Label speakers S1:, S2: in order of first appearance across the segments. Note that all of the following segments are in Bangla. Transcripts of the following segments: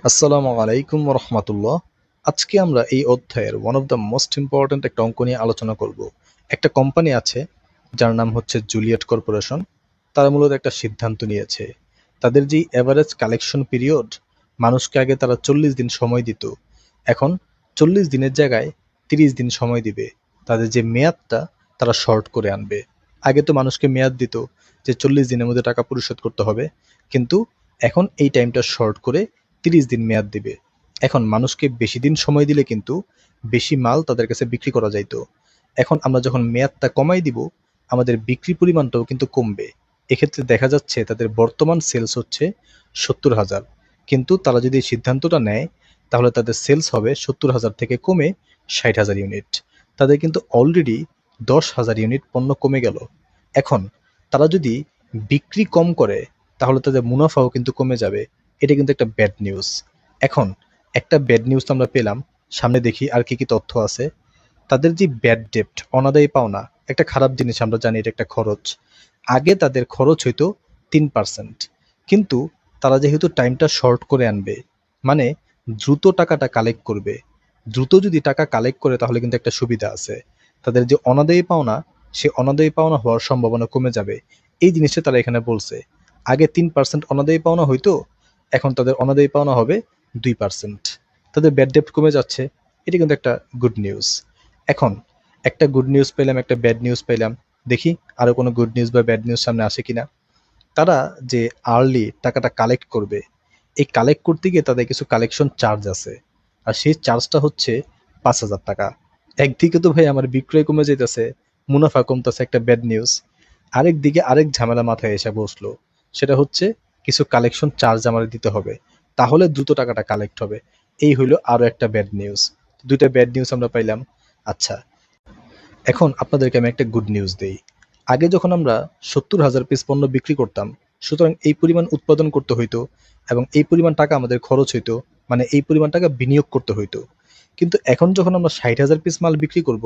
S1: আসসালামু আলাইকুম রহমতুল্লাহ। আজকে আমরা এই অধ্যায়ের one of the most important একটা অঙ্ক নিয়ে আলোচনা করব। একটা কোম্পানি আছে যার নাম হচ্ছে জুলিয়েট কর্পোরেশন। তারা মূলত একটা সিদ্ধান্ত নিয়েছে, তাদের যে এভারেজ কালেকশন পিরিয়ড, মানুষকে আগে তারা 40 দিন সময় দিত, এখন 40 দিনের জায়গায় 30 দিন সময় দিবে। তাদের যে মেয়াদটা তারা শর্ট করে আনবে। আগে তো মানুষকে মেয়াদ দিত যে 40 দিনের মধ্যে টাকা পরিশোধ করতে হবে, কিন্তু এখন এই টাইমটা শর্ট করে 30 দিন মেয়াদ দিবে। এখন মানুষকে বেশি দিন সময় দিলে কিন্তু বেশি মাল তাদের কাছে বিক্রি করা যাইতো। এখন আমরা যখন মেয়াদটা কমাই দিব, আমাদের বিক্রির পরিমাণটাও কিন্তু কমবে। এক্ষেত্রে দেখা যাচ্ছে তাদের বর্তমান সেলস হচ্ছে 70,000, কিন্তু তারা যদি এই সিদ্ধান্তটা নেয় তাহলে তাদের সেলস হবে 70,000 থেকে কমে 60,000 ইউনিট। তাদের কিন্তু অলরেডি 10,000 ইউনিট পণ্য কমে গেল। এখন তারা যদি বিক্রি কম করে তাহলে তাদের মুনাফাও কিন্তু কমে যাবে। এটা কিন্তু একটা ব্যাড নিউজ। এখন একটা ব্যাড নিউজ তো আমরা পেলাম, সামনে দেখি আর কি কি তথ্য আছে। তাদের যে ব্যাড ডেপ্ট, অনাদায়ী পাওনা, একটা খারাপ জিনিস, আমরা জানি এটা একটা খরচ। আগে তাদের খরচ হইতো 3%, কিন্তু তারা যেহেতু টাইমটা শর্ট করে আনবে, মানে দ্রুত টাকাটা কালেক্ট করবে। দ্রুত যদি টাকা কালেক্ট করে তাহলে কিন্তু একটা সুবিধা আছে, তাদের যে অনাদায়ী পাওনা, সে অনাদায়ী পাওনা হওয়ার সম্ভাবনা কমে যাবে। এই জিনিসটা তারা এখানে বলছে। আগে 3% অনাদায়ী পাওনা হইতো, এখন তাদের অনাদায়ী পাওনা হবে 2%। তাদের ব্যাড ডেপ্ট কমে যাচ্ছে। এটা কিন্তু একটা গুড নিউজ। এখন একটা গুড নিউজ পেলাম, একটা ব্যাড নিউজ পেলাম, দেখি আরো কোনো গুড নিউজ বা ব্যাড নিউজ সামনে আসে কিনা। তারা যে আর্লি টাকাটা কালেক্ট করবে, এই কালেক্ট করতে গিয়ে তাদের কিছু কালেকশন চার্জ আছে, আর সেই চার্জটা হচ্ছে 5,000 টাকা। একদিকে তো ভাই আমার বিক্রয় কমে যেতেছে, মুনাফা কমতেছে, একটা ব্যাড নিউজ। আরেক দিকে আরেক ঝামেলা মাথায় এসে বসলো, সেটা হচ্ছে কিছু কালেকশন চার্জ আমার দিতে হবে, তাহলে দ্রুত টাকাটা কালেক্ট হবে। এই হইলো আরো একটা ব্যাড নিউজ। দুইটা ব্যাড নিউজ আমরা পাইলাম। আচ্ছা, এখন আপনাদেরকে আমি একটা গুড নিউজ দেই। আগে যখন আমরা 70,000 পিস পণ্য বিক্রি করতাম, সুতরাং এই পরিমাণ উৎপাদন করতে হইতো এবং এই পরিমাণ টাকা আমাদের খরচ হইতো, মানে এই পরিমাণ টাকা বিনিয়োগ করতে হইতো। কিন্তু এখন যখন আমরা 60,000 পিস মাল বিক্রি করব,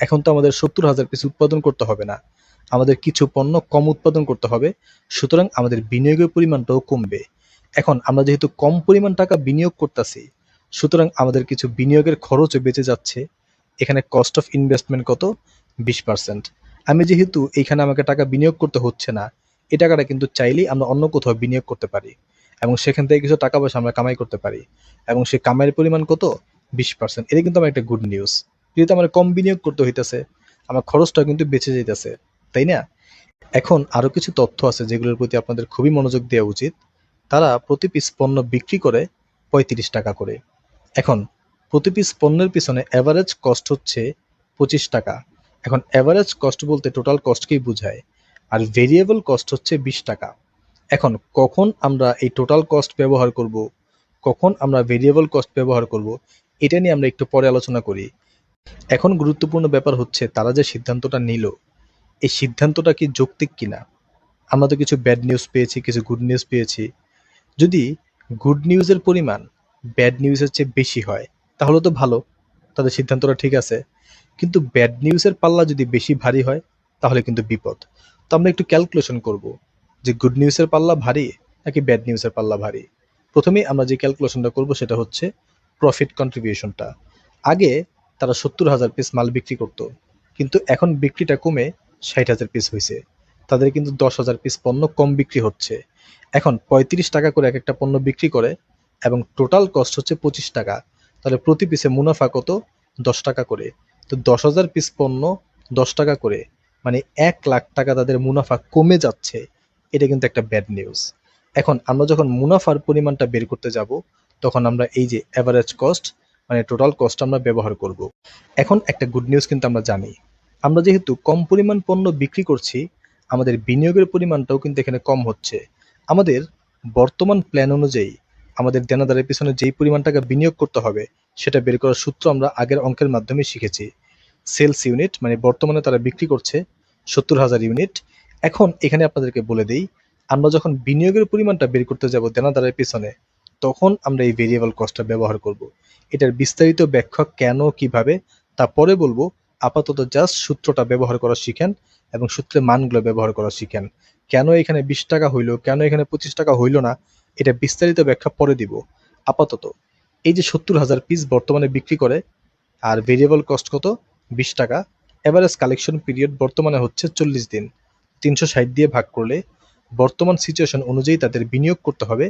S1: এখন তো আমাদের 70,000 পিস উৎপাদন করতে হবে না, আমাদের কিছু পণ্য কম উৎপাদন করতে হবে। সুতরাং আমাদের বিনিয়োগের পরিমাণটাও কমবে। এখন আমরা যেহেতু কম পরিমাণ টাকা বিনিয়োগ করতেছি, সুতরাং আমাদের কিছু বিনিয়োগের খরচও বেঁচে যাচ্ছে। এখানে কস্ট অফ ইনভেস্টমেন্ট কত? 20%। আমি যেহেতু এইখানে আমাকে টাকা বিনিয়োগ করতে হচ্ছে না, এই টাকাটা কিন্তু চাইলেই আমরা অন্য কোথাও বিনিয়োগ করতে পারি এবং সেখান থেকে কিছু টাকা পয়সা আমরা কামাই করতে পারি, এবং সেই কামাইয়ের পরিমাণ কত? 20%। এটা কিন্তু আমার একটা গুড নিউজ। যেহেতু আমার কম বিনিয়োগ করতে হইতেছে, আমার খরচটা কিন্তু বেঁচে যাইতেছে, তাই না? এখন আরো কিছু তথ্য আছে যেগুলোর প্রতি আপনাদের খুবই মনোযোগ দেওয়া উচিত। তারা প্রতি পিস পণ্য বিক্রি করে 35 টাকা করে। এখন প্রতি পিস পণ্যের পিছনে এভারেজ কস্ট হচ্ছে 25 টাকা। এখন এভারেজ কস্ট বলতে টোটাল কস্টকেই বোঝায়, আর ভেরিয়েবল কস্ট হচ্ছে 20 টাকা। এখন কখন আমরা এই টোটাল কস্ট ব্যবহার করব, কখন আমরা ভেরিয়েবল কস্ট ব্যবহার করব, এটা নিয়ে আমরা একটু পরে আলোচনা করি। এখন গুরুত্বপূর্ণ ব্যাপার হচ্ছে তারা যে সিদ্ধান্তটা নিল, এই সিদ্ধান্তটা কি যৌক্তিক কিনা। আমরা তো কিছু ব্যাড নিউজ পেয়েছি, কিছু গুড নিউজ পেয়েছি। যদি গুড নিউজের পরিমাণ ব্যাড নিউজের চেয়ে বেশি হয় তাহলে তো ভালো, তাদের সিদ্ধান্তটা ঠিক আছে। কিন্তু ব্যাড নিউজের পাল্লা যদি বেশি ভারী হয় তাহলে কিন্তু বিপদ। তো আমরা একটু ক্যালকুলেশন করব যে গুড নিউজের পাল্লা ভারী নাকি ব্যাড নিউজের পাল্লা ভারী। প্রথমেই আমরা যে ক্যালকুলেশনটা করব সেটা হচ্ছে প্রফিট কন্ট্রিবিউশনটা। আগে তারা 70,000 পিস মাল বিক্রি করত, কিন্তু এখন বিক্রিটা কমে 60,000 পিস হয়েছে। তাদের কিন্তু 10,000 পিস পণ্য কম বিক্রি হচ্ছে। এখন 35 টাকা করে এক একটা পণ্য বিক্রি করে এবং টোটাল কস্ট হচ্ছে 25 টাকা। তাহলে প্রতি পিসে মুনাফা কত? 10 টাকা করে। তো 10,000 পিস পণ্য 10 টাকা করে, মানে 1,00,000 টাকা তাদের মুনাফা কমে যাচ্ছে। এটা কিন্তু একটা ব্যাড নিউজ। এখন আমরা যখন মুনাফার পরিমাণটা বের করতে যাব, তখন আমরা এই যে অ্যাভারেজ কস্ট, মানে টোটাল কস্ট আমরা ব্যবহার করব। এখন একটা গুড নিউজ কিন্তু আমরা জানি, আমরা যেহেতু কম পরিমাণ পণ্য বিক্রি করছি, আমাদের বিনিয়োগের পরিমাণটাও কিন্তু এখানে কম হচ্ছে। আমাদের বর্তমান প্ল্যান অনুযায়ী আমাদের দেনাদারের পিছনে যেই পরিমাণ টাকা বিনিয়োগ করতে হবে, সেটা বের করার সূত্র আমরা আগের অঙ্কের মাধ্যমে শিখেছি। সেলস ইউনিট, মানে বর্তমানে তারা বিক্রি করছে 70,000 ইউনিট। এখন এখানে আপনাদেরকে বলে দেই, আমরা যখন বিনিয়োগের পরিমাণটা বের করতে যাব দেনাদারের পিছনে, তখন আমরা এই ভেরিয়েবল কস্টটা ব্যবহার করব। এটার বিস্তারিত ব্যাখ্যা কেন কিভাবে তা পরে বলবো। আপাতত জাস্ট সূত্রটা ব্যবহার করা শিখেন এবং সূত্রের মানগুলো ব্যবহার করা শিখেন। কেন এখানে 20 টাকা হইলো, কেন এখানে 25 টাকা হইলো না, এটা বিস্তারিত ব্যাখ্যা পরে দিব। আপাতত এই যে 70,000 পিস বর্তমানে বিক্রি করে, আর ভেরিয়েবল কস্ট কত? 20 টাকা। এভারেজ কালেকশন পিরিয়ড বর্তমানে হচ্ছে 40 দিন। 360 দিয়ে ভাগ করলে বর্তমান সিচুয়েশন অনুযায়ী তাদের বিনিয়োগ করতে হবে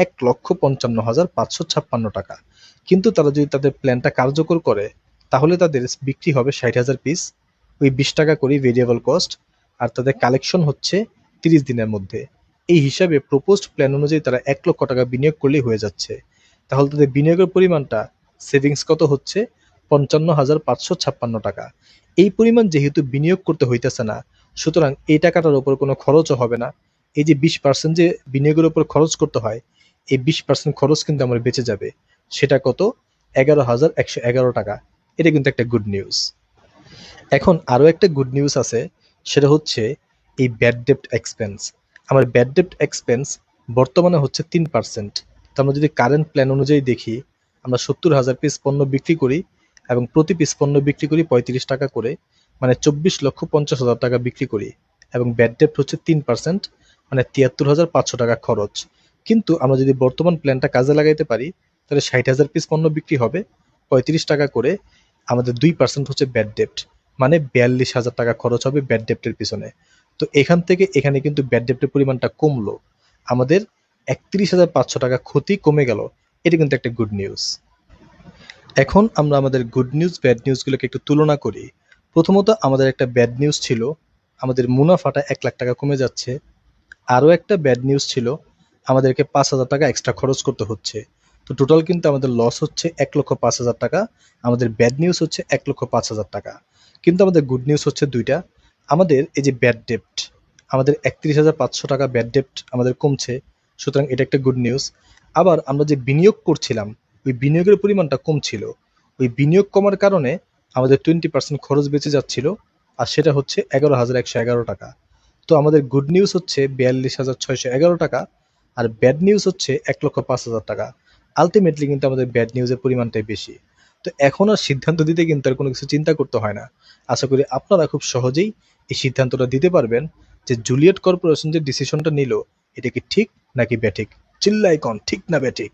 S1: 1,55,556 টাকা। কিন্তু তারা যদি তাদের প্ল্যানটা কার্যকর করে তাহলে তাদের বিক্রি হবে 60,000 পিস, ওই 20 টাকা করে ভেরিয়েবল কস্ট, আর তাদের কালেকশন হচ্ছে 30 দিনের মধ্যে। এই হিসাবে প্রপোজড প্ল্যান অনুযায়ী তারা 1 লক্ষ টাকা বিনিয়োগ করলেই হয়ে যাচ্ছে। তাহলে তাদের বিনিয়োগের পরিমাণটা সেভিংস কত হচ্ছে? 55,556 টাকা। এই পরিমাণ যেহেতু বিনিয়োগ করতে হইতেছে না, সুতরাং এই টাকাটার উপর কোনো খরচও হবে না। এই যে 20% যে বিনিয়োগের উপর খরচ করতে হয়, এই 20% খরচ কিন্তু আমার বেঁচে যাবে। সেটা কত? 11,111 টাকা। এটা কিন্তু একটা গুড নিউজ। এখন আরও একটা গুড নিউজ আছে, সেটা হচ্ছে এই ব্যাড ডেপ্ট এক্সপেন্স। আমার ব্যাড ডেপ্ট এক্সপেন্স বর্তমানে হচ্ছে 3%। তো আমরা যদি কারেন্ট প্ল্যান অনুযায়ী দেখি, আমরা 70,000 পিস পণ্য বিক্রি করি এবং প্রতি পিস পণ্য বিক্রি করি 35 টাকা করে, মানে 24,50,000 টাকা বিক্রি করি, এবং ব্যাড ডেপ্ট হচ্ছে 3%, মানে 73,500 টাকা খরচ। কিন্তু আমরা যদি বর্তমান প্ল্যানটা কাজে লাগাইতে পারি তাহলে 60,000 পিস পণ্য বিক্রি হবে 35 টাকা করে, আমাদের 2% হচ্ছে ব্যাড ডেপ্ট, মানে 42,000 টাকা খরচ হবে ব্যাড ডেপ্টের পিছনে। তো এখান থেকে এখানে কিন্তু ব্যাড ডেপ্টের পরিমাণটা কমলো, আমাদের 31,500 টাকা ক্ষতি কমে গেল। এটা কিন্তু একটা গুড নিউজ। এখন আমরা আমাদের গুড নিউজ ব্যাড নিউজগুলোকে একটু তুলনা করি। প্রথমত আমাদের একটা ব্যাড নিউজ ছিল, আমাদের মুনাফাটা 1 লাখ টাকা কমে যাচ্ছে। আরও একটা ব্যাড নিউজ ছিল, আমাদেরকে 5,000 টাকা এক্সট্রা খরচ করতে হচ্ছে। তো টোটাল কিন্তু আমাদের লস হচ্ছে 1,05,000 টাকা। আমাদের ব্যাড নিউজ হচ্ছে 1,05,000 টাকা। কিন্তু আমাদের গুড নিউজ হচ্ছে দুইটা। আমাদের এই যে ব্যাড ডেপ্ট, আমাদের 31,500 টাকা ব্যাড ডেপ্ট আমাদের কমছে, সুতরাং এটা একটা গুড নিউজ। আবার আমরা যে বিনিয়োগ করছিলাম, ওই বিনিয়োগের পরিমাণটা কম ছিল। ওই বিনিয়োগ কমার কারণে আমাদের 20% খরচ বেঁচে যাচ্ছিল, আর সেটা হচ্ছে 11,111 টাকা। তো আমাদের গুড নিউজ হচ্ছে 42,611 টাকা, আর ব্যাড নিউজ হচ্ছে 1,05,000 টাকা। আলটিমেটলি কিন্তু আমাদের ব্যাড নিউজের পরিমাণটাই বেশি। তো এখন আর সিদ্ধান্ত দিতে কিন্তু আর কোনো কিছু চিন্তা করতে হয় না। আশা করি আপনারা খুব সহজেই এই সিদ্ধান্তটা দিতে পারবেন যে জুলিয়েট কর্পোরেশন যে ডিসিশনটা নিল, এটা কি ঠিক নাকি ব্যাঠিক? চিল্লায় কন, ঠিক না ব্যাঠিক?